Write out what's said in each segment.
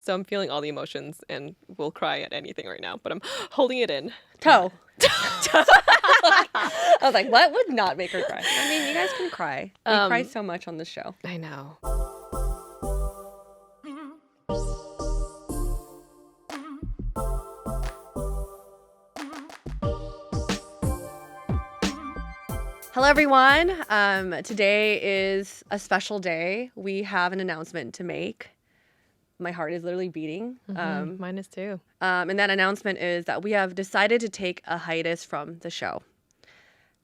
So I'm feeling all the emotions and will cry at anything right now, but I'm holding it in. Toe. I was like, what would not make her cry? I mean, you guys can cry. We cry so much on this show. I know. Hello, everyone. Today is a special day. We have an announcement to make. My heart is literally beating. Mine is too. And that announcement is that we have decided to take a hiatus from the show.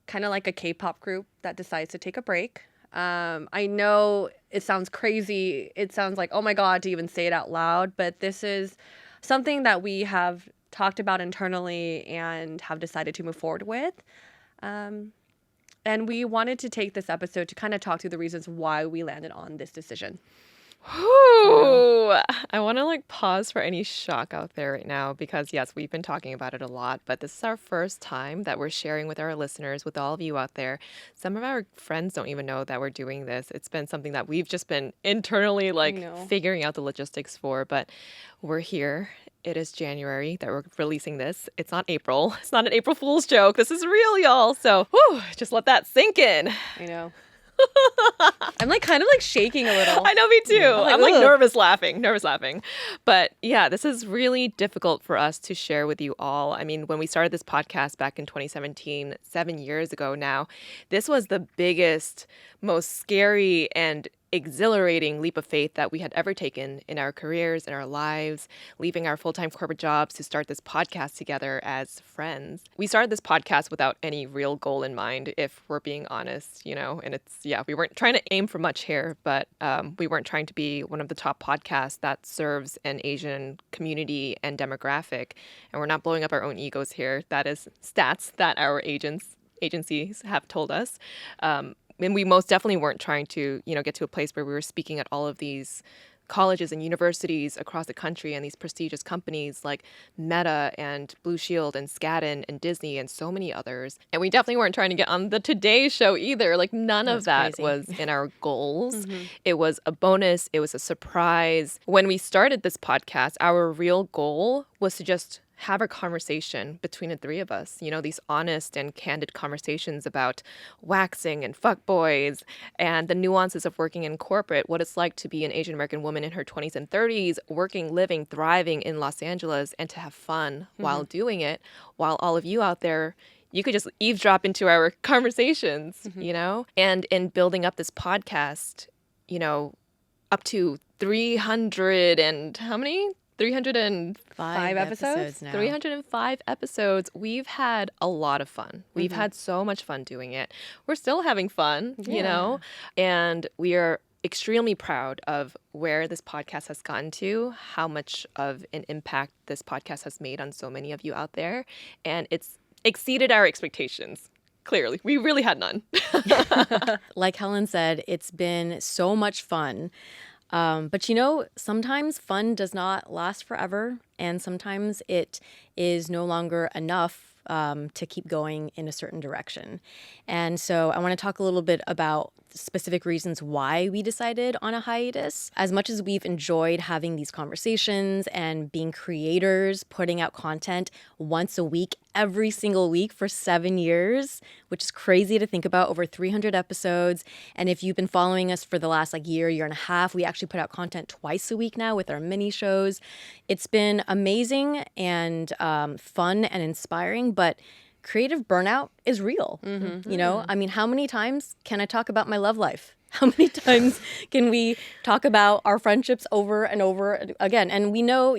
Kind of like a K-pop group that decides to take a break. I know it sounds crazy. It sounds like, oh my God, to even say it out loud. But this is something that we have talked about internally and have decided to move forward with. And we wanted to take this episode to kind of talk through the reasons why we landed on this decision. Whew. I want to pause for any shock out there right now because yes, we've been talking about it a lot, but this is our first time that we're sharing with our listeners, with all of you out there. Some of our friends don't even know that we're doing this. It's been something that we've just been internally figuring out the logistics for, but we're here. It is January that we're releasing this. It's not April. It's not an April Fool's joke. This is real, y'all. So just let that sink in. I know. I'm kind of shaking a little. I know, me too. Yeah. I'm nervous laughing. But yeah, this is really difficult for us to share with you all. I mean, when we started this podcast back in 2017, 7 years ago now, this was the biggest, most scary and exhilarating leap of faith that we had ever taken in our careers, in our lives, leaving our full-time corporate jobs to start this podcast together as friends. We started this podcast without any real goal in mind, if we're being honest, and we weren't trying to aim for much here, but we weren't trying to be one of the top podcasts that serves an Asian community and demographic, and we're not blowing up our own egos here. That is stats that our agencies have told us. And we most definitely weren't trying to, get to a place where we were speaking at all of these colleges and universities across the country and these prestigious companies like Meta and Blue Shield and Skadden and Disney and so many others. And we definitely weren't trying to get on the Today Show either. None of that was in our goals. It was a bonus. It was a surprise. When we started this podcast, our real goal was to just have a conversation between the three of us, these honest and candid conversations about waxing and fuckboys and the nuances of working in corporate, what it's like to be an Asian American woman in her 20s and 30s, working, living, thriving in Los Angeles, and to have fun while doing it, while all of you out there, you could just eavesdrop into our conversations, And in building up this podcast, up to 300 and how many? 305 episodes now. 305 episodes. We've had a lot of fun. We've had so much fun doing it. We're still having fun, and we are extremely proud of where this podcast has gotten to, how much of an impact this podcast has made on so many of you out there. And it's exceeded our expectations. Clearly, we really had none. Like Helen said, it's been so much fun. But sometimes fun does not last forever, and sometimes it is no longer enough to keep going in a certain direction. And so I want to talk a little bit about specific reasons why we decided on a hiatus. As much as we've enjoyed having these conversations and being creators, putting out content once a week, every single week for 7 years, which is crazy to think about, over 300 episodes. And if you've been following us for the last year and a half, we actually put out content twice a week now with our mini shows. It's been amazing and fun and inspiring, but creative burnout is real. I mean, how many times can I talk about my love life? How many times can we talk about our friendships over and over again? And we know,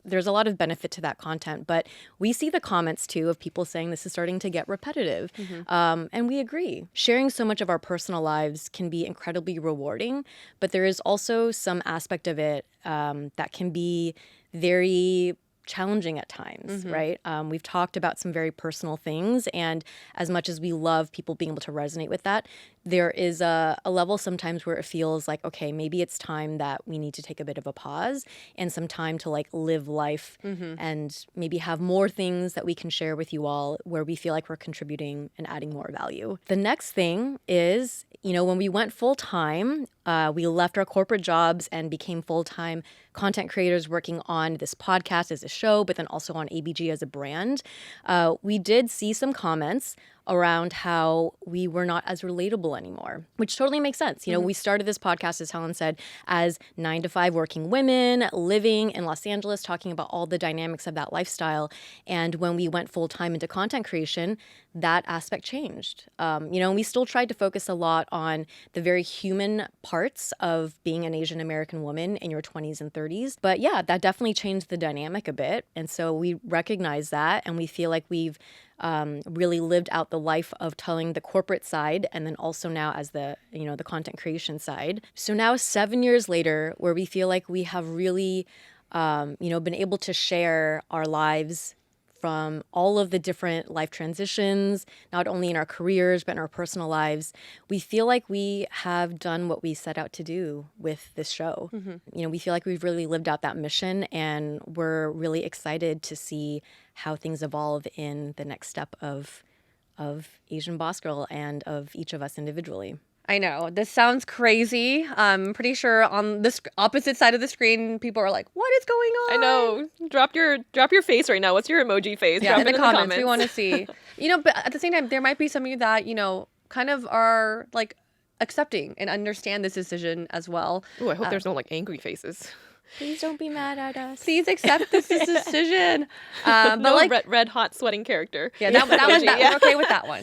there's a lot of benefit to that content, but we see the comments too of people saying this is starting to get repetitive. And we agree. Sharing so much of our personal lives can be incredibly rewarding, but there is also some aspect of it that can be very challenging at times, right? We've talked about some very personal things, and as much as we love people being able to resonate with that, there is a level sometimes where it feels like, okay, maybe it's time that we need to take a bit of a pause and some time to like live life and maybe have more things that we can share with you all where we feel like we're contributing and adding more value. The next thing is, when we went full time, we left our corporate jobs and became full-time content creators working on this podcast as a show, but then also on ABG as a brand. We did see some comments around how we were not as relatable anymore, which totally makes sense. We started this podcast, as Helen said, as 9-to-5 working women living in Los Angeles, talking about all the dynamics of that lifestyle. And when we went full time into content creation, that aspect changed. We still tried to focus a lot on the very human parts of being an Asian American woman in your 20s and 30s. But yeah, that definitely changed the dynamic a bit. And so we recognize that, and we feel like we've really lived out the life of telling the corporate side, and then also now as the content creation side. So now 7 years later, where we feel like we have really been able to share our lives from all of the different life transitions, not only in our careers, but in our personal lives, we feel like we have done what we set out to do with this show. We feel like we've really lived out that mission, and we're really excited to see how things evolve in the next step of Asian Boss Girl and of each of us individually. I know, this sounds crazy. I'm pretty sure on this opposite side of the screen, people are like, what is going on? I know. Drop your face right now. What's your emoji face? Yeah, Drop in it the comments. We want to see. But at the same time, there might be some of you that, kind of are like accepting and understand this decision as well. Ooh, I hope there's no like angry faces. Please don't be mad at us. Please accept this decision. But no, like red hot sweating character. Yeah, that we're okay with that one.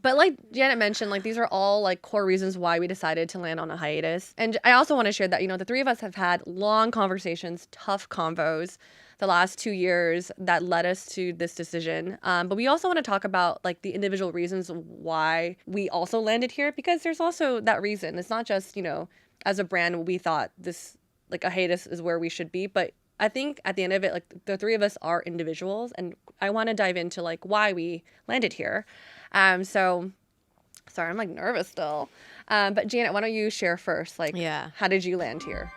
But like Janet mentioned, like these are all like core reasons why we decided to land on a hiatus. And I also want to share that, the three of us have had long conversations, tough convos the last 2 years that led us to this decision. But we also want to talk about like the individual reasons why we also landed here, because there's also that reason. It's not just, as a brand, we thought this like a hiatus is where we should be. But I think at the end of it, like the three of us are individuals, and I want to dive into like why we landed here. So sorry, I'm like nervous still. But Janet, why don't you share first? Like, how did you land here?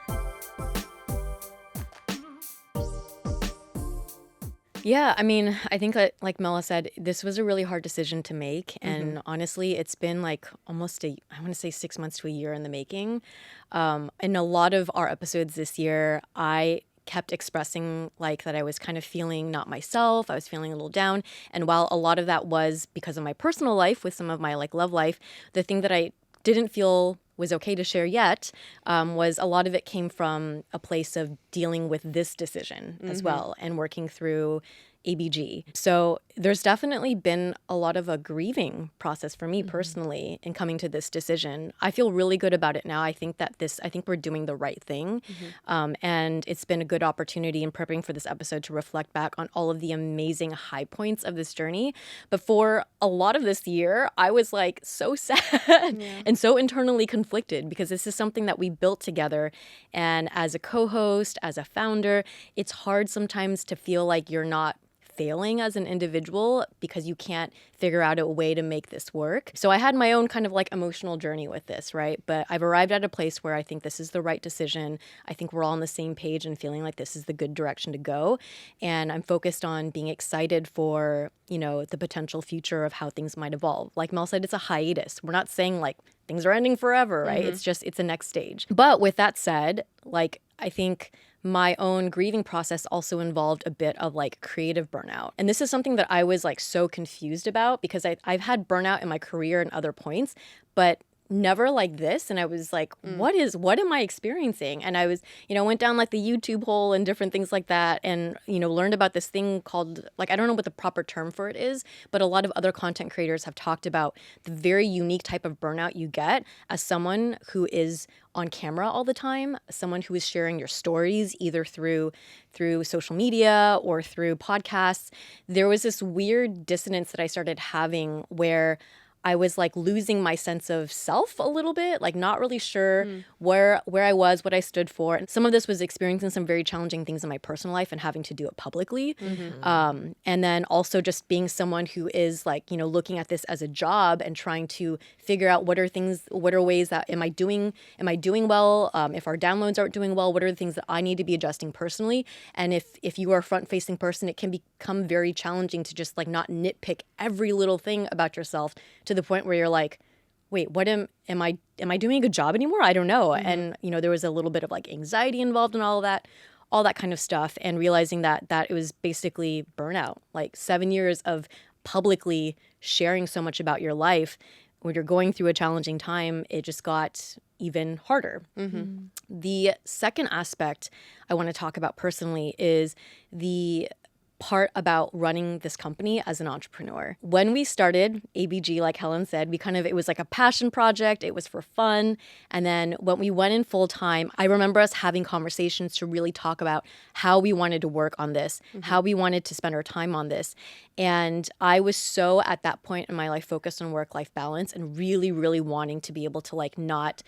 Yeah, I mean, I think like Mela said, this was a really hard decision to make. And honestly, it's been like almost I want to say 6 months to a year in the making. In a lot of our episodes this year, I kept expressing like that I was kind of feeling not myself. I was feeling a little down. And while a lot of that was because of my personal life with some of my like love life, the thing that I didn't feel was okay to share yet was a lot of it came from a place of dealing with this decision as well and working through ABG. So there's definitely been a lot of a grieving process for me personally in coming to this decision. I feel really good about it now. I think we're doing the right thing. And it's been a good opportunity in prepping for this episode to reflect back on all of the amazing high points of this journey. But for a lot of this year, I was like so sad and so internally conflicted, because this is something that we built together. And as a co-host, as a founder, it's hard sometimes to feel like you're not failing as an individual because you can't figure out a way to make this work. So I had my own kind of like emotional journey with this, right? But I've arrived at a place where I think this is the right decision. I think we're all on the same page and feeling like this is the good direction to go. And I'm focused on being excited for, the potential future of how things might evolve. Like Mel said, it's a hiatus. We're not saying like things are ending forever, right? It's a next stage. But with that said, like I think my own grieving process also involved a bit of like creative burnout. And this is something that I was like so confused about, because I've had burnout in my career and other points, but never like this. And I was like, what am I experiencing? And I was, went down like the YouTube hole and different things like that, and, learned about this thing called, like, I don't know what the proper term for it is, but a lot of other content creators have talked about the very unique type of burnout you get as someone who is on camera all the time, someone who is sharing your stories either through social media or through podcasts. There was this weird dissonance that I started having where I was like losing my sense of self a little bit, like not really sure where I was, what I stood for. And some of this was experiencing some very challenging things in my personal life and having to do it publicly. And then also just being someone who is like, you know, looking at this as a job and trying to figure out what are ways that am I doing well? If our downloads aren't doing well, what are the things that I need to be adjusting personally? And if you are a front-facing person, it can become very challenging to just like not nitpick every little thing about yourself to the point where you're like, wait, what am I doing a good job anymore? I don't know. And you know, there was a little bit of like anxiety involved in all that kind of stuff, and realizing that it was basically burnout. Like 7 years of publicly sharing so much about your life when you're going through a challenging time, it just got even harder. The second aspect I want to talk about personally is the part about running this company as an entrepreneur. When we started ABG, like Helen said, it was like a passion project. It was for fun. And then when we went in full time, I remember us having conversations to really talk about how we wanted to work on this, how we wanted to spend our time on this. And I was so at that point in my life focused on work-life balance and really, really wanting to be able to like not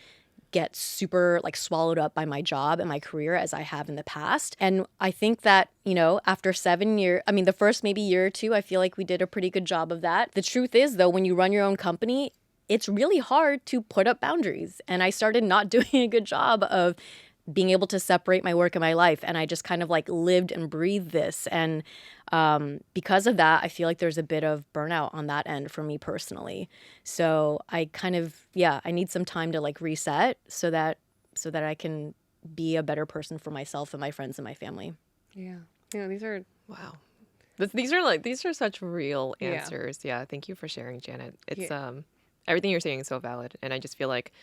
get super like swallowed up by my job and my career as I have in the past. And I think that, you know, after 7 years, I mean, the first maybe year or two, I feel like we did a pretty good job of that. The truth is, though, when you run your own company, it's really hard to put up boundaries. And I started not doing a good job of being able to separate my work and my life. And I just kind of like lived and breathed this. And because of that, I feel like there's a bit of burnout on that end for me personally. So I kind of, I need some time to like reset so that I can be a better person for myself and my friends and my family. Yeah. Yeah, these are... Wow. These are such real answers. Yeah. Thank you for sharing, Janet. It's everything you're saying is so valid. And I just feel like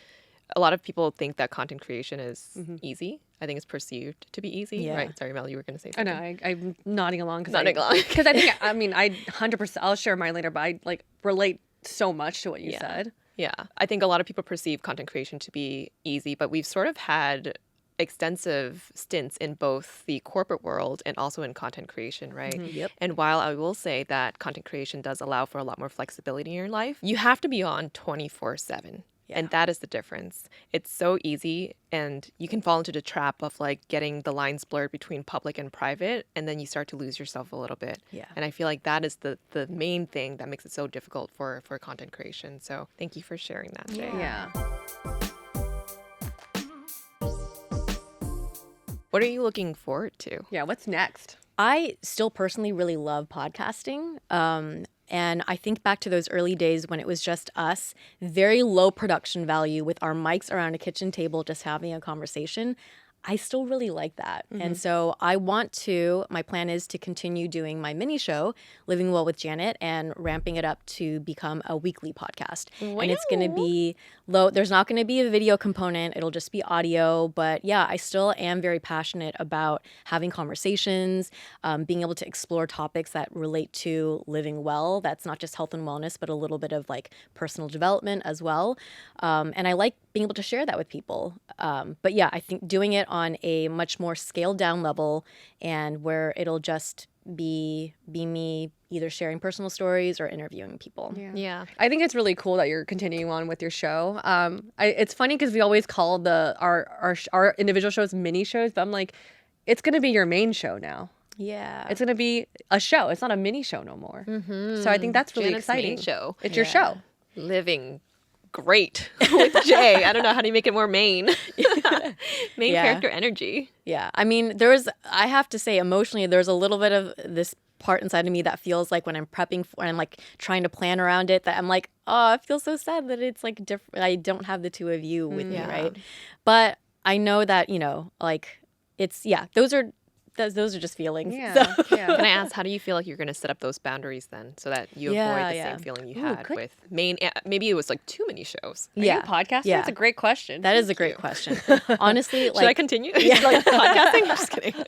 a lot of people think that content creation is easy. I think it's perceived to be easy. Yeah. Right. Sorry, Mel, you were going to say I something. know. I'm nodding along. Nodding along. Because I think, I mean, I 100%, I'll share mine later, but I like relate so much to what you said. Yeah. I think a lot of people perceive content creation to be easy, but we've sort of had extensive stints in both the corporate world and also in content creation, right? Yep. And while I will say that content creation does allow for a lot more flexibility in your life, you have to be on 24/7. Yeah. And that is the difference. It's so easy, and you can fall into the trap of like getting the lines blurred between public and private, and then you start to lose yourself a little bit. Yeah. And I feel like that is the main thing that makes it so difficult for content creation. So thank you for sharing that today. Yeah. What are you looking forward to? Yeah, what's next? I still personally really love podcasting. And I think back to those early days when it was just us, very low production value with our mics around a kitchen table just having a conversation. I still really like that. And so my plan is to continue doing my mini show, Living Well with Janet, and ramping it up to become a weekly podcast. Wow. And it's going to be low. There's not going to be a video component. It'll just be audio. But yeah, I still am very passionate about having conversations, being able to explore topics that relate to living well. That's not just health and wellness, but a little bit of like personal development as well. And I like being able to share that with people. But yeah, I think doing it on a much more scaled down level, and where it'll just be me either sharing personal stories or interviewing people. Yeah. I think it's really cool that you're continuing on with your show. It's funny because we always call our individual shows mini shows, but I'm like, it's going to be your main show now. Yeah. It's going to be a show. It's not a mini show no more. So I think that's really Janet's exciting. main show. It's your show. Living great with Jay. I don't know how do you make it more main. Main character energy. Yeah. I mean, I have to say, emotionally, there's a little bit of this part inside of me that feels like when I'm prepping when I'm like trying to plan around it, that I'm like, oh, I feel so sad that it's like different. I don't have the two of you with me, right? But I know that, like it's, those are just feelings. Yeah. So. Yeah. Can I ask, how do you feel like you're going to set up those boundaries then, so that you avoid the same feeling you had good. with maybe it was like too many shows? Are you a podcaster? Yeah. That's a great question. That is a great question. Honestly, Should I continue? Like podcasting? I'm just kidding.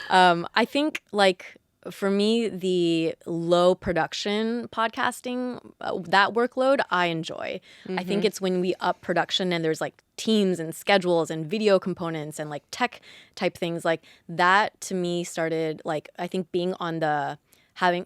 I think like for me, the low production podcasting, that workload I enjoy. I think it's when we up production and there's like teams and schedules and video components and like tech type things like that, to me started like, I think being on the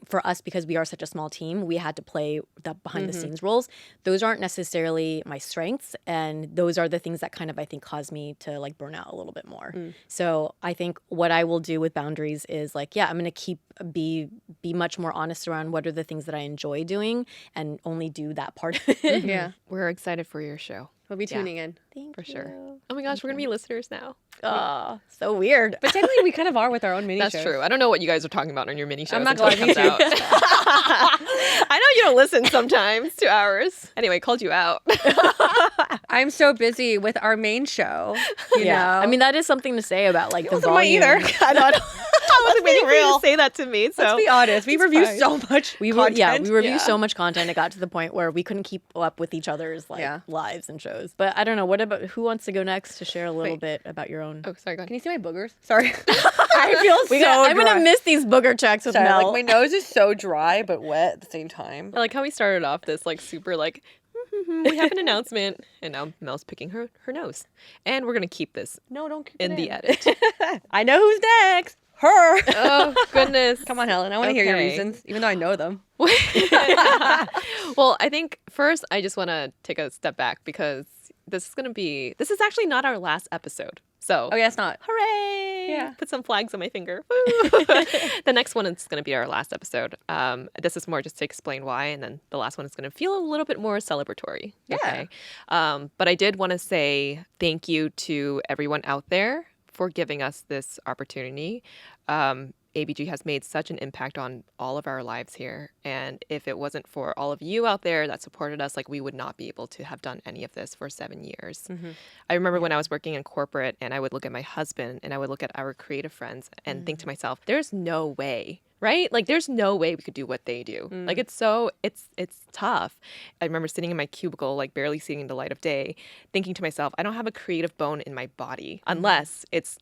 for us, because we are such a small team, we had to play the behind the scenes roles. Those aren't necessarily my strengths, and those are the things that kind of, I think, cause me to like burn out a little bit more. So I think what I will do with boundaries is like, yeah, I'm going to be much more honest around what are the things that I enjoy doing and only do that part of it. Yeah. We're excited for your show. We'll be tuning in. Thank For you. sure. Oh my gosh, we're going to be listeners now. Oh, so weird. But technically, we kind of are with our own mini That's shows. true. I don't know what you guys are talking about on your mini shows. I'm not until gonna it lie, me comes out. I know you don't listen sometimes to ours. Anyway, called you out. I'm so busy with our main show. You know? I mean, that is something to say about like the wasn't mine volume. either. I don't know. I wasn't waiting for you real. to say that to me. So Let's be honest. We it's review fine. so much We content. review so much content. It got to the point where we couldn't keep up with each other's like Yeah. lives and shows. But I don't know. What about who wants to go next to share a little Wait. bit about your own? Oh, sorry, go Can ahead. you see my boogers? Sorry. I feel I'm gonna miss these booger checks with Sorry, Mel. like my nose is so dry but wet at the same time. I like how we started off this like super like, we have an announcement. And now Mel's picking her nose. And we're going to keep this No, don't keep in it the edit. I know who's next. Her. Oh, goodness. Come on, Helen. I want to hear your Okay. reasons, even though I know them. Well, I think first I just want to take a step back because this is actually not our last episode. So, Oh, yeah, it's not. hooray! Yeah. Put some flags on my finger. Woo! The next one is going to be our last episode. This is more just to explain why, and then the last one is going to feel a little bit more celebratory. Yeah. Okay? But I did want to say thank you to everyone out there for giving us this opportunity. ABG has made such an impact on all of our lives here. And if it wasn't for all of you out there that supported us, like we would not be able to have done any of this for 7 years. I remember when I was working in corporate and I would look at my husband and I would look at our creative friends and think to myself, there's no way, right? Like there's no way we could do what they do. Like it's tough. I remember sitting in my cubicle, like barely seeing the light of day, thinking to myself, I don't have a creative bone in my body unless it's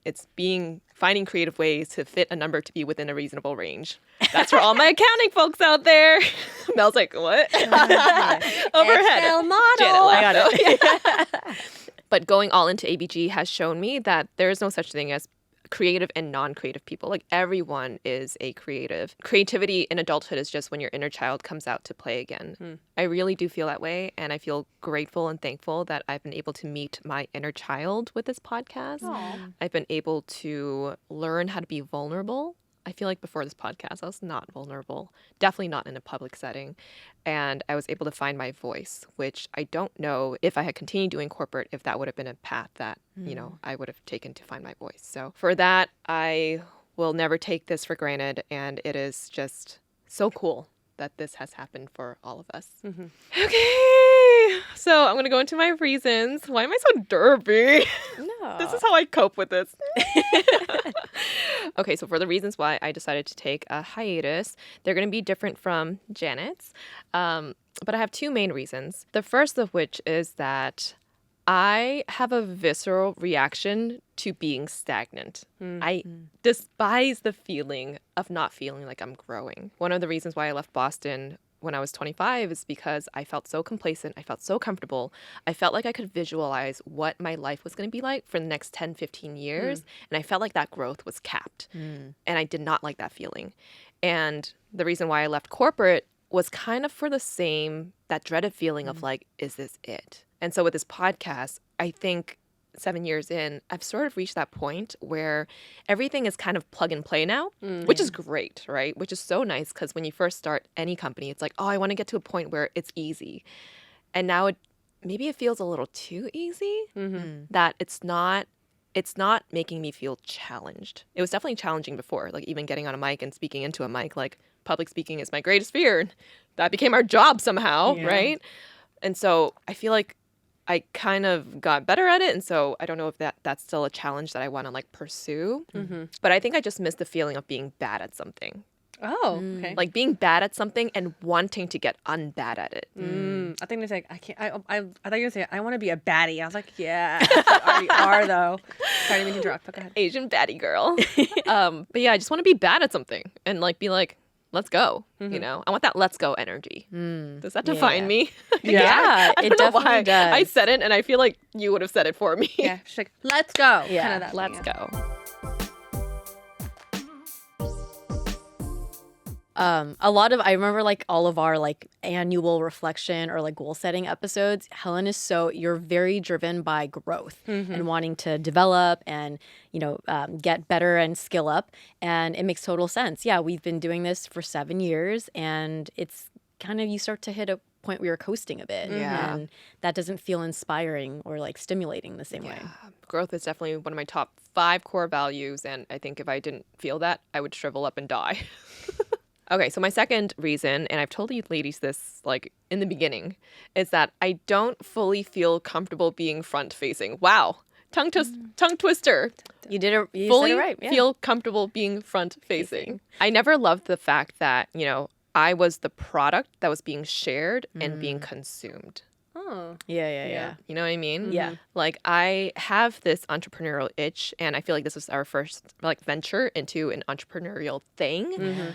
finding creative ways to fit a number to be within a reasonable range. That's for all my accounting folks out there. Mel's like, what? Overhead. Excel model. Janet laughed. But going all into ABG has shown me that there is no such thing as creative and non-creative people. Like everyone is a creative. Creativity in adulthood is just when your inner child comes out to play again. I really do feel that way, and I feel grateful and thankful that I've been able to meet my inner child with this podcast. I've been able to learn how to be vulnerable. I feel like before this podcast, I was not vulnerable, definitely not in a public setting. And I was able to find my voice, which I don't know if I had continued doing corporate, if that would have been a path that, I would have taken to find my voice. So for that, I will never take this for granted. And it is just so cool that this has happened for all of us. Okay. So I'm going to go into my reasons. Why am I so derpy? No. This is how I cope with this. Okay, so for the reasons why I decided to take a hiatus, they're going to be different from Janet's. But I have two main reasons. The first of which is that I have a visceral reaction to being stagnant. I despise the feeling of not feeling like I'm growing. One of the reasons why I left Boston when I was 25 is because I felt so complacent. I felt so comfortable. I felt like I could visualize what my life was going to be like for the next 10, 15 years. And I felt like that growth was capped. And I did not like that feeling. And the reason why I left corporate was kind of for that dreaded feeling of like, is this it? And so with this podcast, I think 7 years in, I've sort of reached that point where everything is kind of plug and play now, which is great, right? Which is so nice because when you first start any company, it's like, oh, I want to get to a point where it's easy. And now maybe it feels a little too easy that it's not making me feel challenged. It was definitely challenging before, like even getting on a mic and speaking into a mic, like public speaking is my greatest fear. That became our job somehow, right? And so I feel like I kind of got better at it. And so I don't know if that's still a challenge that I want to like pursue. But I think I just miss the feeling of being bad at something. Oh, okay. Like being bad at something and wanting to get unbad at it. I think it's like I can't. I thought you were gonna say I want to be a baddie. I was like, yeah, you already are though. Sorry, I didn't mean to interrupt. But go ahead. Asian baddie girl. But yeah, I just want to be bad at something and like be like, let's go. You know, I want that let's go energy. Does that define me? Yeah, I it don't know definitely why. does. I said it and I feel like you would have said it for me. Yeah, she's like, let's go. Yeah, Kinda that Let's thing, go. I remember like all of our like annual reflection or like goal setting episodes. Helen is you're very driven by growth and wanting to develop and, get better and skill up. And it makes total sense. Yeah, we've been doing this for 7 years and it's kind of, you start to hit a point where you're coasting a bit. Yeah. And that doesn't feel inspiring or like stimulating the same way. Growth is definitely one of my top 5 core values. And I think if I didn't feel that, I would shrivel up and die. Okay, so my second reason, and I've told you ladies this like in the beginning, is that I don't fully feel comfortable being front facing. Wow. Tongue twister. You did it. You Fully said it right. Yeah. feel comfortable being front facing. I never loved the fact that, I was the product that was being shared and being consumed. Oh. Yeah. You know what I mean? Yeah. Like I have this entrepreneurial itch and I feel like this was our first like venture into an entrepreneurial thing.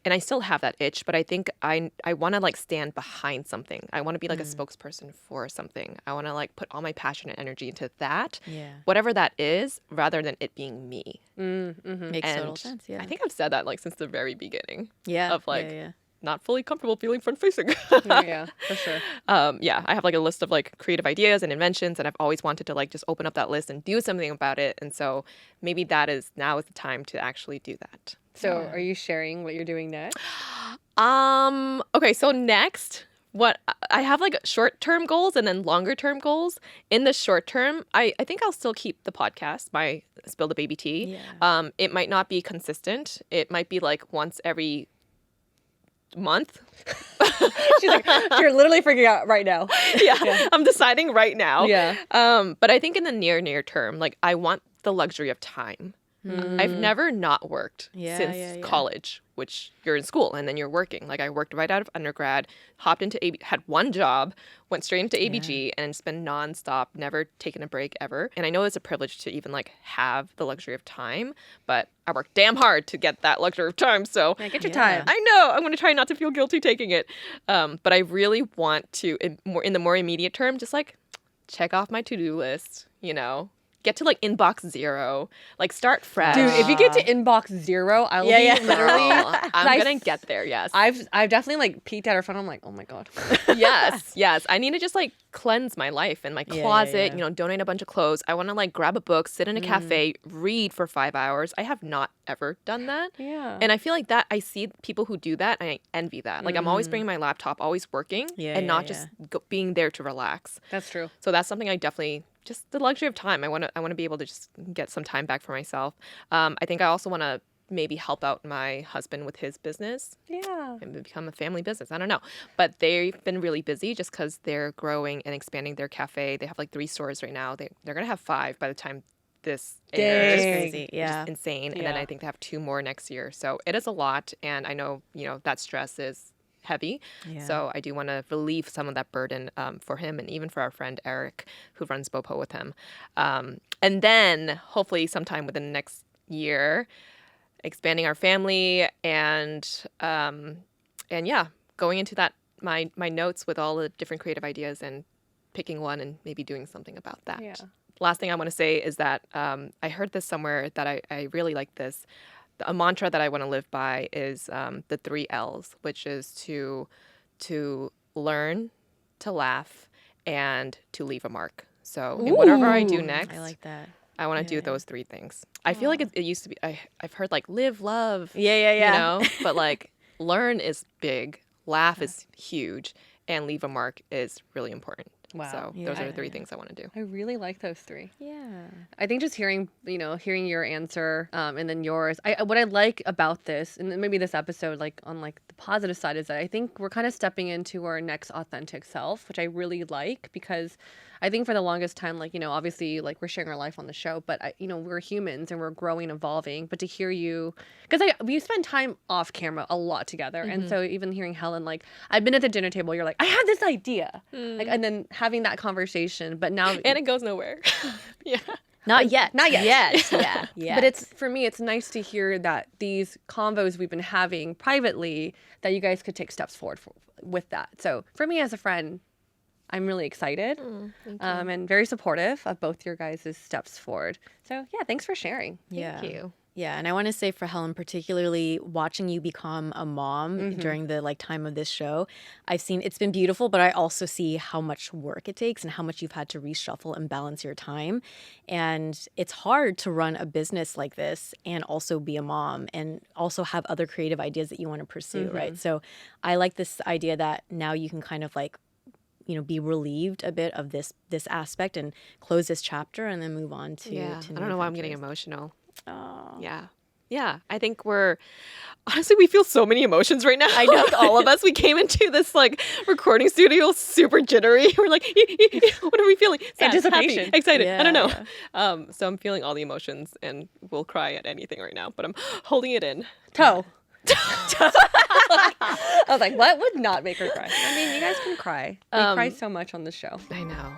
And I still have that itch, but I think I want to like stand behind something. I want to be like a spokesperson for something. I want to like put all my passion and energy into that. Yeah. Whatever that is, rather than it being me. Makes total And sense. Yeah. I think I've said that like since the very beginning. Yeah. Of like yeah. not fully comfortable feeling front facing. Yeah, for sure. I have like a list of like creative ideas and inventions, and I've always wanted to like just open up that list and do something about it. And so maybe now is the time to actually do that. So are you sharing what you're doing next? Okay, so next, what I have like short-term goals and then longer-term goals. In the short term, I think I'll still keep the podcast, my Spill the Baby Tea. Yeah. It might not be consistent. It might be like once every month. She's like, you're literally figuring out right now. Yeah, I'm deciding right now. Yeah. But I think in the near term, like I want the luxury of time. I've never not worked since college, which you're in school and then you're working. Like I worked right out of undergrad, hopped into had one job, went straight into ABG, and it's been nonstop, never taken a break ever. And I know it's a privilege to even like have the luxury of time, but I worked damn hard to get that luxury of time. So Yeah, get your time. I know I'm going to try not to feel guilty taking it. But I really want to, in the more immediate term, just like check off my to-do list, get to like inbox 0, like start fresh. Dude, if you get to inbox 0, I will be literally. I'm gonna get there. Yes, I've definitely like peeked at her phone. I'm like, oh my god. yes. I need to just like cleanse my life and my closet. Donate a bunch of clothes. I want to like grab a book, sit in a cafe, read for 5 hours. I have not ever done that. Yeah. And I feel like that I see people who do that, and I envy that. Like I'm always bringing my laptop, always working, and not just being there to relax. That's true. So that's something I definitely. Just the luxury of time. I want to be able to just get some time back for myself. I think I also want to maybe help out my husband with his business. Yeah. And become a family business. I don't know. But they've been really busy just because they're growing and expanding their cafe. They have like 3 stores right now. They're going to have 5 by the time this airs. That's crazy. Yeah. Which is insane. And then I think they have 2 more next year. So it is a lot. And I know, that stress is heavy. Yeah. So I do want to relieve some of that burden for him and even for our friend Eric, who runs Bopo with him. And then hopefully sometime within the next year, expanding our family and going into that my notes with all the different creative ideas and picking one and maybe doing something about that. Yeah. Last thing I want to say is that I heard this somewhere that I really like this. A mantra that I want to live by is the 3 L's, which is to learn, to laugh, and to leave a mark. So in whatever I do next, I like that. I want to do those 3 things. I feel like it used to be, I've heard like live, love, Yeah. but like learn is big, laugh is huge, and leave a mark is really important. Wow. So those are the 3 things I want to do. I really like those 3. Yeah. I think just hearing your answer and then yours. What I like about this, and then maybe this episode, like on like the positive side, is that I think we're kind of stepping into our next authentic self, which I really like because I think for the longest time, like, obviously like we're sharing our life on the show, but we're humans and we're growing, evolving. But to hear you, because we spend time off camera a lot together, and so even hearing Helen, like I've been at the dinner table, you're like, I had this idea, like, and then having that conversation, but now And it goes nowhere. Yeah. Not yet. Not yet. Yeah. But for me, it's nice to hear that these convos we've been having privately, that you guys could take steps forward with that. So for me as a friend, I'm really excited and very supportive of both your guys' steps forward. So yeah, thanks for sharing. Yeah. Thank you. Yeah, and I want to say for Helen, particularly watching you become a mom during the time of this show, I've seen it's been beautiful, but I also see how much work it takes and how much you've had to reshuffle and balance your time. And it's hard to run a business like this and also be a mom and also have other creative ideas that you want to pursue, right? So I like this idea that now you can kind of be relieved a bit of this aspect and close this chapter and then move on to Yeah, to I new don't know why I'm getting adventures. emotional. Oh. Yeah. Yeah, I think honestly, we feel so many emotions right now. I know. Like, all of us, we came into this recording studio super jittery. We're like, what are we feeling? Sad, Anticipation. happy, excited. I don't know. Yeah. So I'm feeling all the emotions and will cry at anything right now, but I'm holding it in. Toe. I was like, what would not make her cry? I mean, you guys can cry. We cry so much on the show. I know.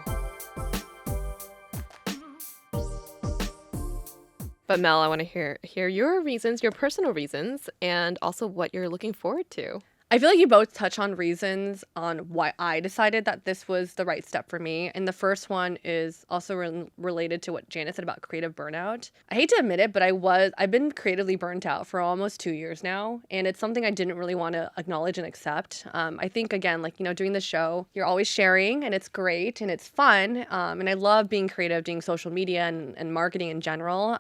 But Mel, I want to hear your reasons, your personal reasons, and also what you're looking forward to. I feel like you both touch on reasons on why I decided that this was the right step for me. And the first one is also related to what Janet said about creative burnout. I hate to admit it, but I've been creatively burnt out for almost 2 years now. And it's something I didn't really want to acknowledge and accept. I think, again, doing the show, you're always sharing and it's great and it's fun. And I love being creative, doing social media and marketing in general.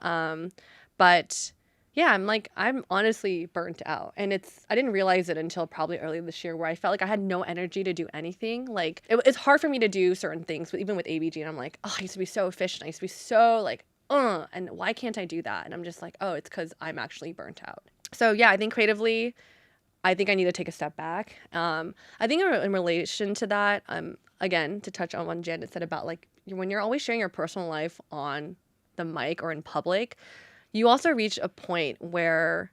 But yeah, I'm honestly burnt out. And I didn't realize it until probably early this year where I felt like I had no energy to do anything. It's hard for me to do certain things, even with ABG. And I'm like, oh, I used to be so efficient. I used to be so and why can't I do that? And I'm just like, oh, it's because I'm actually burnt out. So yeah, I think creatively, I think I need to take a step back. I think in relation to that, again, to touch on what Janet said about when you're always sharing your personal life on the mic or in public, you also reach a point where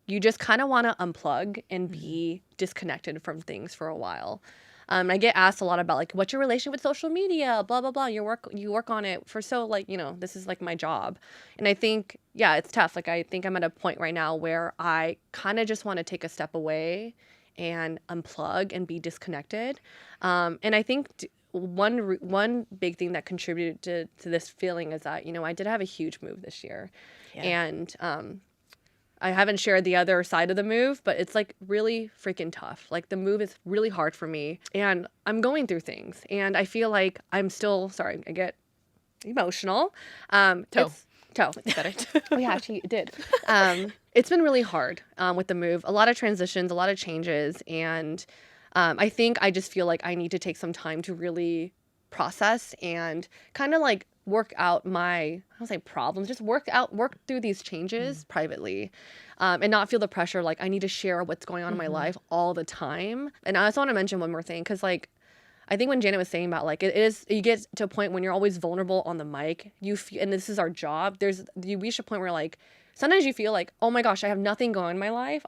you just kind of want to unplug and be disconnected from things for a while. I get asked a lot about what's your relation with social media, blah, blah, blah. You work on it for this is my job. And I think, yeah, it's tough. I think I'm at a point right now where I kind of just want to take a step away and unplug and be disconnected. And I think one big thing that contributed to this feeling is that, I did have a huge move this year. Yeah. And I haven't shared the other side of the move, but it's really freaking tough. The move is really hard for me and I'm going through things and I feel like I'm still, sorry, I get emotional. Toe. It's better. Oh yeah, she did. It's been really hard with the move. A lot of transitions, a lot of changes. And I think I just feel like I need to take some time to really process and kind of work out my, I don't say problems, just work through these changes privately and not feel the pressure I need to share what's going on in my life all the time. And I also want to mention one more thing because I think when Janet was saying about you get to a point when you're always vulnerable on the mic, and this is our job, you reach a point where sometimes you feel oh my gosh, I have nothing going on in my life.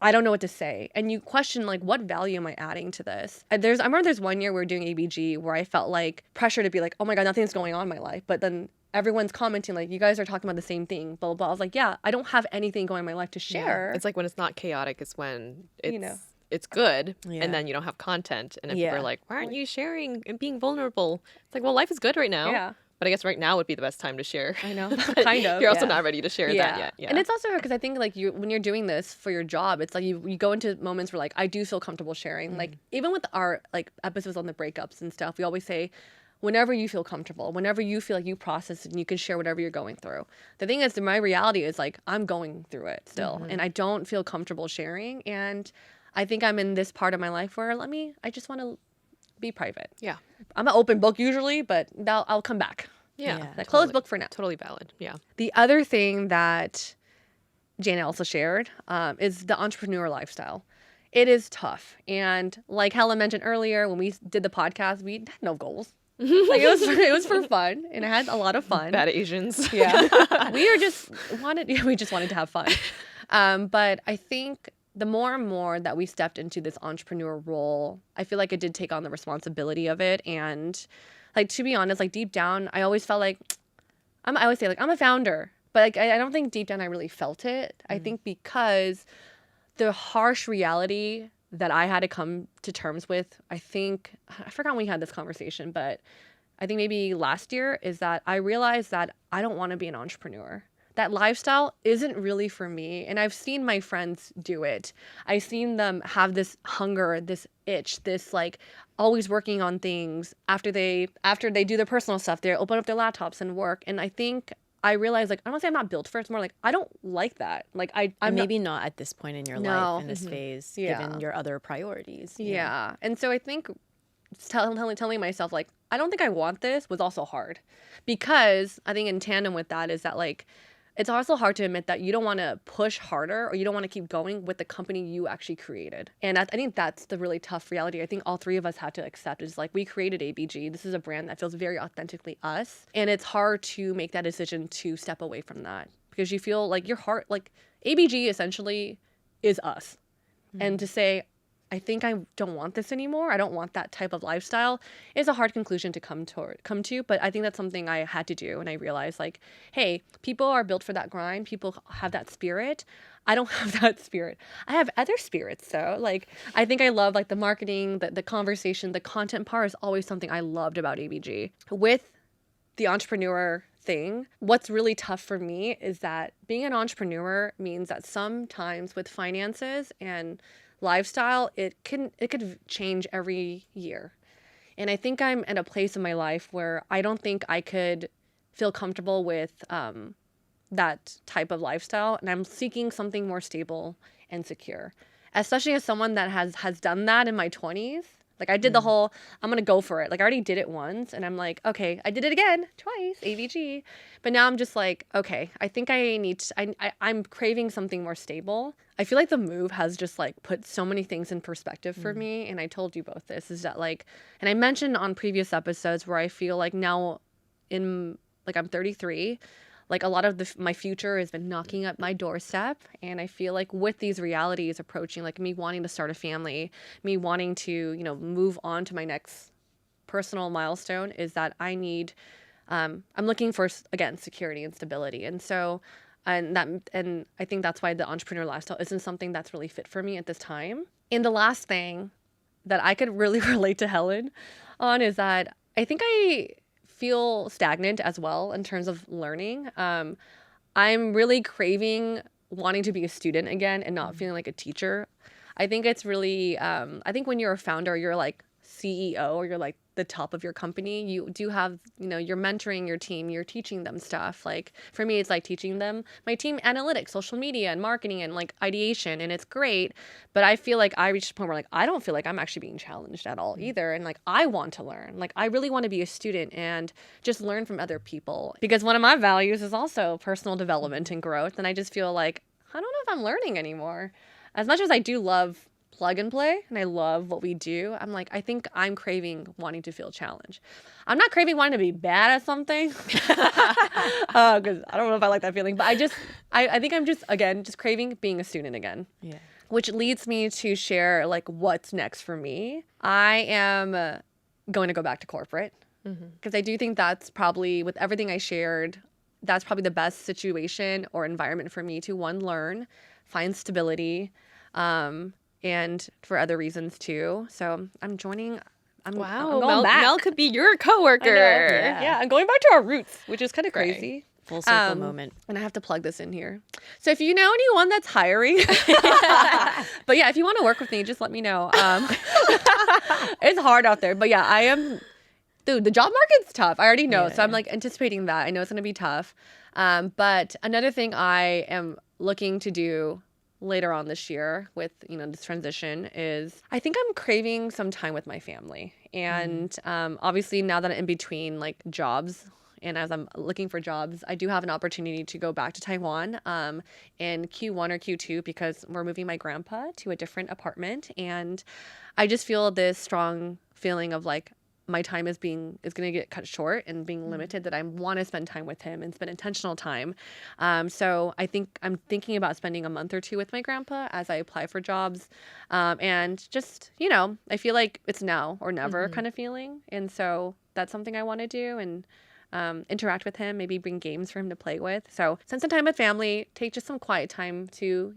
I don't know what to say. And you question what value am I adding to this? I remember there's one year we were doing ABG where I felt pressure to be oh my God, nothing's going on in my life. But then everyone's commenting you guys are talking about the same thing, blah, blah, blah. I was yeah, I don't have anything going on in my life to share. Yeah. It's when it's not chaotic, it's when it's good and then you don't have content. And if people are why aren't you sharing and being vulnerable? It's well, life is good right now. Yeah. But I guess right now would be the best time to share. I know, kind of. You're also not ready to share that yet. Yeah. And it's also hard because I think when you're doing this for your job, it's you go into moments where I do feel comfortable sharing. Even with our episodes on the breakups and stuff, we always say, whenever you feel comfortable, whenever you feel you process and you can share whatever you're going through. The thing is, my reality is I'm going through it still, and I don't feel comfortable sharing. And I think I'm in this part of my life where I just want to be private. Yeah. I'm an open book usually, but I'll come back. Yeah. That closed book for now. Totally valid. Yeah. The other thing that Janet also shared is the entrepreneur lifestyle. It is tough. And like Helen mentioned earlier, when we did the podcast, we had no goals. It was for fun, and I had a lot of fun. Bad Asians. Yeah. We just wanted to have fun. But I think the more and more that we stepped into this entrepreneur role, I feel it did take on the responsibility of it. And to be honest, deep down, I always felt I always say I'm a founder, but I don't think deep down I really felt it. I think because the harsh reality that I had to come to terms with, I forgot when we had this conversation, but I think maybe last year, is that I realized that I don't want to be an entrepreneur. that lifestyle isn't really for me. And I've seen my friends do it. I've seen them have this hunger, this itch, this like always working on things after they do their personal stuff. They open up their laptops and work. And I think I realized, like, I don't say I'm not built for it. It's more like I don't like that. Like I'm And maybe not at this point in your life, in this Mhm. phase, Yeah. given your other priorities. Yeah. And so I think telling myself, like, I don't think I want this was also hard, because I think in tandem with that is that, like, it's also hard to admit that you don't want to push harder, or you don't want to keep going with the company you actually created. And I think that's the really tough reality. I think all three of us had to accept is, like, we created ABG. This is a brand that feels very authentically us. And it's hard to make that decision to step away from that, because you feel like your heart, like, ABG essentially is us. And to say, I think I don't want this anymore, I don't want that type of lifestyle, is a hard conclusion to come to. But I think that's something I had to do. And I realized, like, hey, people are built for that grind. People have that spirit. I don't have that spirit. I have other spirits, though. Like, I think I love, like, the marketing, the conversation, the content part is always something I loved about ABG. With the entrepreneur thing, what's really tough for me is that being an entrepreneur means that sometimes with finances and lifestyle, it could change every year. And I think I'm at a place in my life where I don't think I could feel comfortable with that type of lifestyle, and I'm seeking something more stable and secure, especially as someone that has done that in my 20s. Like, I did the whole, I'm going to go for it. Like, I already did it once, and I'm like, okay, I did it again, twice, ABG. But now I'm just like, okay, I think I need to, I'm craving something more stable. I feel like the move has just, like, put so many things in perspective for me. And I told you both this, is that, like, and I mentioned on previous episodes where I feel like now like, I'm 33, like, a lot of my future has been knocking at my doorstep. And I feel like with these realities approaching, like me wanting to start a family, me wanting to, move on to my next personal milestone, is that I need, I'm looking for, again, security and stability. And so, and I think that's why the entrepreneur lifestyle isn't something that's really fit for me at this time. And the last thing that I could really relate to Helen on is that I think I feel stagnant as well in terms of learning. I'm really craving wanting to be a student again and not feeling like a teacher. I think it's really, I think when you're a founder, you're like CEO, or you're like the top of your company, you do have, you're mentoring your team, you're teaching them stuff. Like, for me, it's like teaching them, my team, analytics, social media and marketing and, like, ideation, and it's great. But I feel like I reached a point where, like, I don't feel like I'm actually being challenged at all either. And, like, I want to learn. Like, I really want to be a student and just learn from other people, because one of my values is also personal development and growth. And I just feel like I don't know if I'm learning anymore. As much as I do love plug and play and I love what we do, I'm like, I think I'm craving wanting to feel challenged. I'm not craving wanting to be bad at something, because I don't know if I like that feeling, but I think I'm just, again, just craving being a student again. Yeah. Which leads me to share, like, what's next for me. I am going to go back to corporate, because I do think that's probably, with everything I shared, that's probably the best situation or environment for me to, one, learn, find stability, and for other reasons too. So I'm joining. I'm going back. Mel could be your coworker. Yeah, I'm going back to our roots, which is kind of crazy. Full circle moment. And I have to plug this in here. So if you know anyone that's hiring, but yeah, if you want to work with me, just let me know. It's hard out there, but yeah, I am. Dude, the job market's tough. I already know. So I'm like anticipating that. I know it's going to be tough. But another thing I am looking to do later on this year with, this transition is, I think I'm craving some time with my family. And obviously now that I'm in between, like, jobs, and as I'm looking for jobs, I do have an opportunity to go back to Taiwan in Q1 or Q2, because we're moving my grandpa to a different apartment. And I just feel this strong feeling of, like, my time is going to get cut short and being limited, that I want to spend time with him and spend intentional time. So I think I'm thinking about spending a month or two with my grandpa as I apply for jobs. And just, I feel like it's now or never kind of feeling. And so that's something I want to do, and interact with him, maybe bring games for him to play with. So spend some time with family, take just some quiet time to,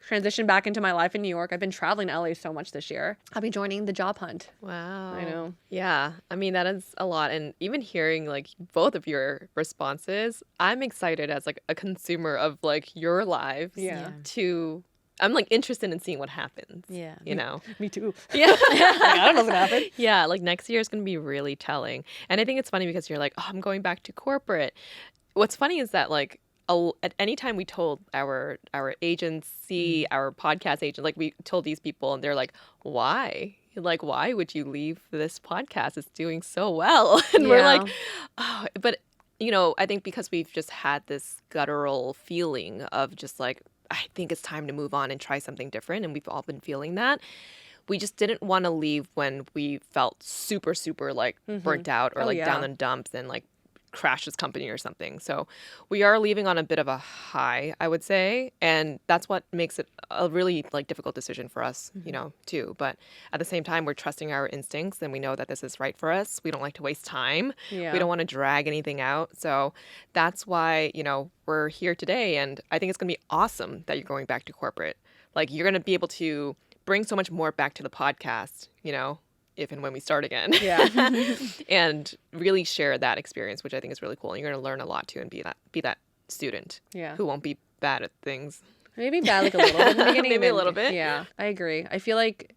transition back into my life in New York. I've been traveling to LA so much this year. I'll be joining the job hunt. Wow. I know. Yeah. I mean, that is a lot. And even hearing like both of your responses, I'm excited as like a consumer of like your lives Yeah. to, I'm like interested in seeing what happens. Yeah. You know? Me too. Yeah. Like, I don't know what's gonna happen. Yeah. Like next year is going to be really telling. And I think it's funny because you're like, oh, I'm going back to corporate. What's funny is that like, at any time we told our agency, our podcast agent, like we told these people and they're like, why? Like, why would you leave this podcast? It's doing so well. And we're like, oh, but you know, I think because we've just had this guttural feeling of just like, I think it's time to move on and try something different. And we've all been feeling that. We just didn't want to leave when we felt super, super like burnt out or Oh, like yeah. down in dumps and like crash this company or something. So we are leaving on a bit of a high, I would say. And that's what makes it a really like difficult decision for us, you know, too. But at the same time, we're trusting our instincts and we know that this is right for us. We don't like to waste time. Yeah. We don't want to drag anything out. So that's why, you know, we're here today. And I think it's going to be awesome that you're going back to corporate. Like you're going to be able to bring so much more back to the podcast, you know, if and when we start again. Yeah. And really share that experience, which I think is really cool. And you're going to learn a lot too and be that student Yeah. who won't be bad at things. Maybe bad like a little bit in the beginning. Maybe a and- little bit. Yeah, I agree. I feel like,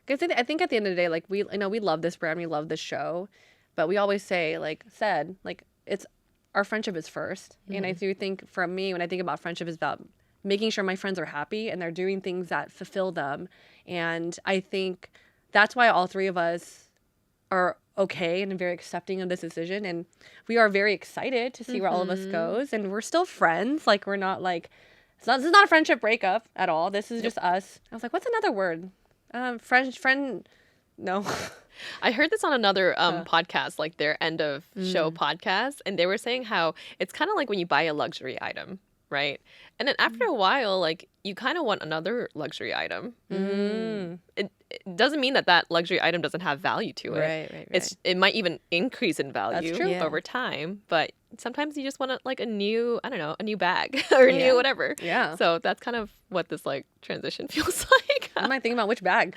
because I think at the end of the day, like we love this brand, we love this show, but we always say like it's our friendship is first. And I do think for me, when I think about friendship, is about making sure my friends are happy and they're doing things that fulfill them. And I think that's why all three of us are okay and very accepting of this decision. And we are very excited to see where all of us goes. And we're still friends. Like we're not like, this is not a friendship breakup at all. This is just us. I was like, what's another word? Friend, no. I heard this on another podcast, like their end of show podcast. And they were saying how it's kind of like when you buy a luxury item, right? And then after a while, like you kind of want another luxury item. It doesn't mean that that luxury item doesn't have value to it. Right. It might even increase in value true. Yeah. over time, but sometimes you just want like a new, I don't know, a new bag or a new whatever. Yeah. So that's kind of what this like transition feels like. I'm like thinking about which bag.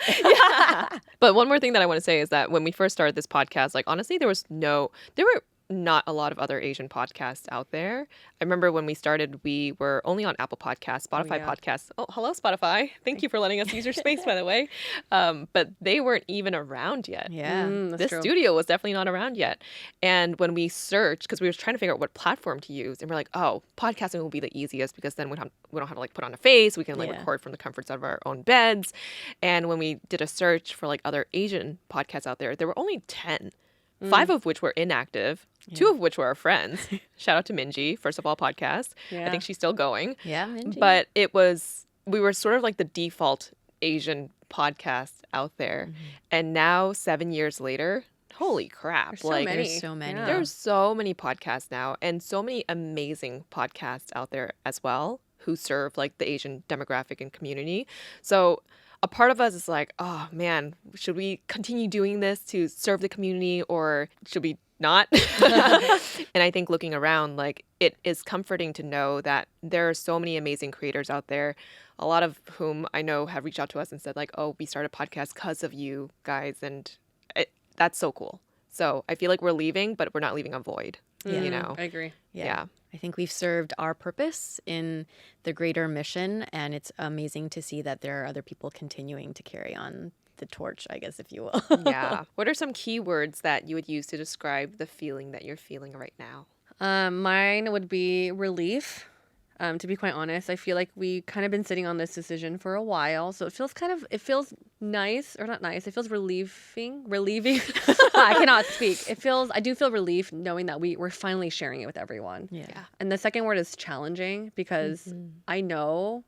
But one more thing that I want to say is that when we first started this podcast, like honestly, there were not a lot of other Asian podcasts out there. I remember when we started, we were only on Apple Podcasts, Spotify yeah. Podcasts. Oh, hello, Spotify. Thank you for letting us use your space, by the way. But they weren't even around yet. Yeah. That's This true. studio was definitely not around yet. And when we searched, because we were trying to figure out what platform to use, and we're like, oh, podcasting will be the easiest because then we don't have to like put on a face. We can like Yeah. record from the comforts of our own beds. And when we did a search for like other Asian podcasts out there were only 10. 5 of which were inactive, 2 of which were our friends. Shout out to Minji, First of All podcast. I Yeah. think she's still going. Yeah. Minji. But we were sort of like the default Asian podcast out there. And now 7 years later, holy crap. There's so like many. There's so many. Yeah. there's so many podcasts now and so many amazing podcasts out there as well who serve like the Asian demographic and community. So a part of us is like, oh man, should we continue doing this to serve the community or should we not? And I think looking around, like it is comforting to know that there are so many amazing creators out there, a lot of whom I know have reached out to us and said like, oh, we started a podcast because of you guys. And that's so cool. So I feel like we're leaving, but we're not leaving a void, you know? I agree. Yeah. I think we've served our purpose in the greater mission, and it's amazing to see that there are other people continuing to carry on the torch, I guess, if you will. Yeah. What are some key words that you would use to describe the feeling that you're feeling right now? Mine would be relief. To be quite honest, I feel like we kind of been sitting on this decision for a while, so it feels nice, or not nice. It feels relieving. I cannot speak. I do feel relief knowing that we're finally sharing it with everyone. Yeah. And the second word is challenging because I know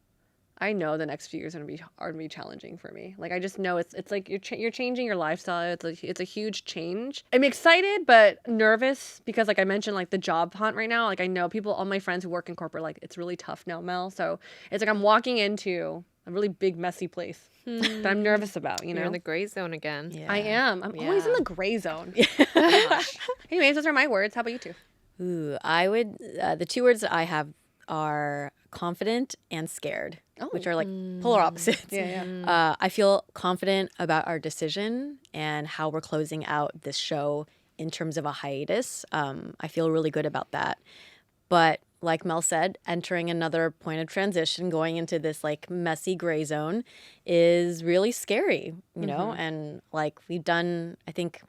the next few years are gonna be challenging for me. Like I just know it's like you're changing your lifestyle. It's a huge change. I'm excited but nervous because like I mentioned like the job hunt right now. Like I know all my friends who work in corporate, like it's really tough now, Mel. So it's like I'm walking into a really big messy place that I'm nervous about. You know, You're in the gray zone again. Yeah. I am. I'm always in Yeah. the gray zone. Gosh. Anyways, those are my words. How about you two? Ooh, I would, the 2 words that I have are confident and scared, Oh. which are like polar opposites. Yeah. I feel confident about our decision and how we're closing out this show in terms of a hiatus. I feel really good about that. But like Mel said, entering another point of transition, going into this like messy gray zone is really scary, you know? And like we've done, I think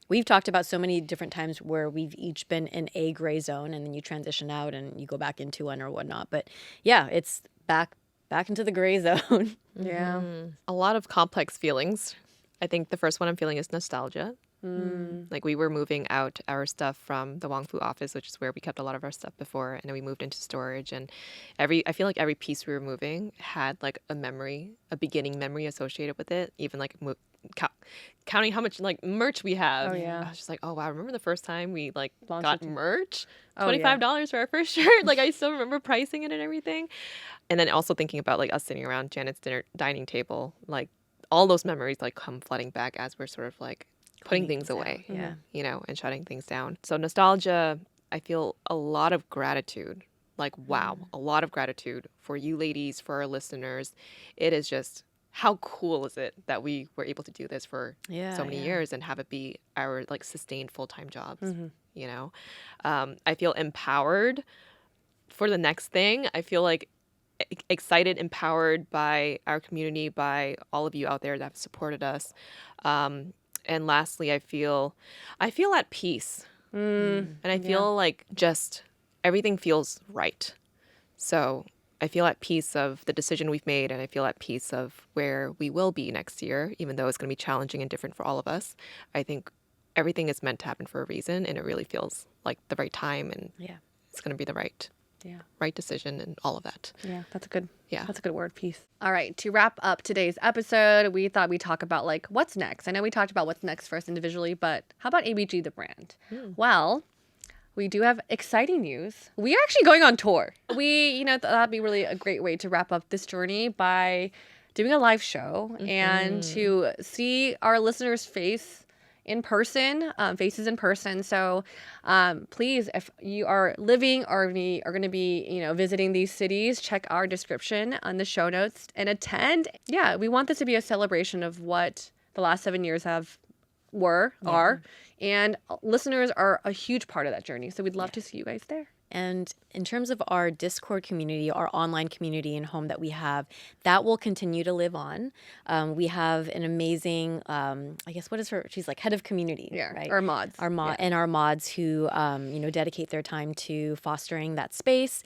we've talked about so many different times where we've each been in a gray zone and then you transition out and you go back into one or whatnot. But yeah, it's back into the gray zone. Yeah. A lot of complex feelings. I think the first one I'm feeling is nostalgia. Like we were moving out our stuff from the Wong Fu office, which is where we kept a lot of our stuff before, and then we moved into storage. And I feel like every piece we were moving had like a memory, a beginning memory associated with it. Even like counting how much like merch we have. Oh, yeah. I was just like, oh wow, remember the first time we like Launched got it. merch? Oh, yeah. $25 for our first shirt. Like I still remember pricing it and everything. And then also thinking about like us sitting around Janet's dining table, like all those memories like come flooding back as we're sort of like putting things away, Yeah. you know, and shutting things down. So nostalgia, I feel a lot of gratitude, like, wow, a lot of gratitude for you ladies, for our listeners. It is just, how cool is it that we were able to do this for so many years and have it be our like sustained full-time jobs, you know? I feel empowered for the next thing. I feel like excited, empowered by our community, by all of you out there that have supported us. And lastly, I feel at peace. And I feel like just everything feels right. So I feel at peace of the decision we've made, and I feel at peace of where we will be next year, even though it's going to be challenging and different for all of us. I think everything is meant to happen for a reason, and it really feels like the right time, and it's going to be the right decision and all of that. Yeah, that's a good Yeah. That's a good word, peace. All right, to wrap up today's episode, we thought we'd talk about like what's next. I know we talked about what's next for us individually, but how about ABG the brand? Well, we do have exciting news. We are actually going on tour. We, you know, that'd be really a great way to wrap up this journey by doing a live show and to see our listeners' faces in person. So please, if you are living or are going to be, you know, visiting these cities, check our description on the show notes and attend. Yeah, we want this to be a celebration of what the last 7 years are. And listeners are a huge part of that journey. So we'd love to see you guys there. And in terms of our Discord community, our online community and home that we have, that will continue to live on. We have an amazing, I guess, what is her? She's like head of community, right? Our mods. And our mods who, you know, dedicate their time to fostering that space.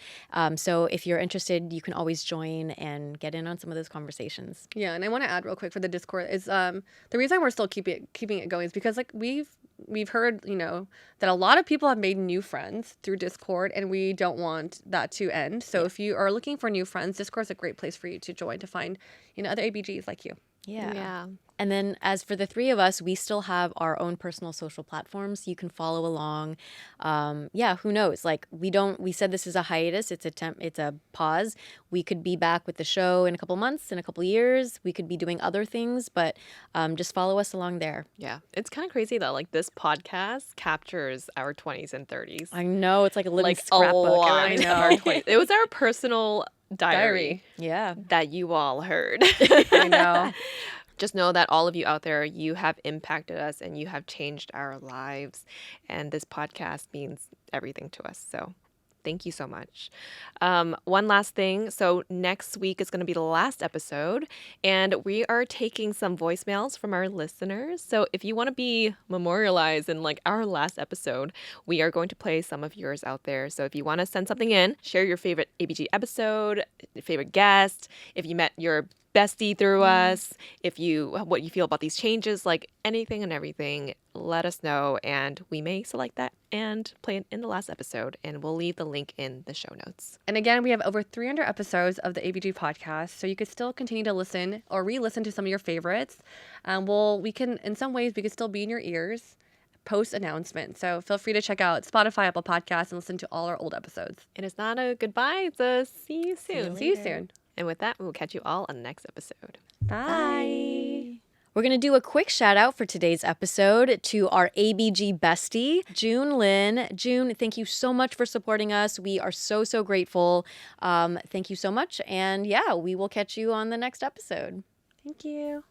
So if you're interested, you can always join and get in on some of those conversations. Yeah, and I want to add real quick for the Discord is the reason we're still keeping it going is because like we've heard, you know, that a lot of people have made new friends through Discord, and we don't want that to end. So if you are looking for new friends, Discord's a great place for you to join to find, you know, other ABGs like you. Yeah. And then as for the three of us, we still have our own personal social platforms. You can follow along. Who knows? Like we said this is a hiatus. It's a pause. We could be back with the show in a couple months, in a couple years. We could be doing other things, but just follow us along there. Yeah. It's kind of crazy though. Like this podcast captures our 20s and 30s. I know. It's like a living Like scrapbook. a lot I know. of our 20s. It was our personal diary. Yeah. That you all heard. I know. Just know that all of you out there, you have impacted us and you have changed our lives. And this podcast means everything to us. So thank you so much. One last thing. So next week is going to be the last episode, and we are taking some voicemails from our listeners. So if you want to be memorialized in like our last episode, we are going to play some of yours out there. So if you want to send something in, share your favorite ABG episode, favorite guest, if you met your bestie through us, what you feel about these changes, like anything and everything, let us know, and we may select that and play it in the last episode, and we'll leave the link in the show notes. And again, we have over 300 episodes of the ABG podcast, so you could still continue to listen or re-listen to some of your favorites. We can still be in your ears post-announcement. So feel free to check out Spotify, Apple Podcasts, and listen to all our old episodes. And it's not a goodbye, it's a see you soon. See you soon. And with that, we will catch you all on the next episode. Bye. We're going to do a quick shout out for today's episode to our ABG bestie, June Lin. June, thank you so much for supporting us. We are so, so grateful. Thank you so much. And yeah, we will catch you on the next episode. Thank you.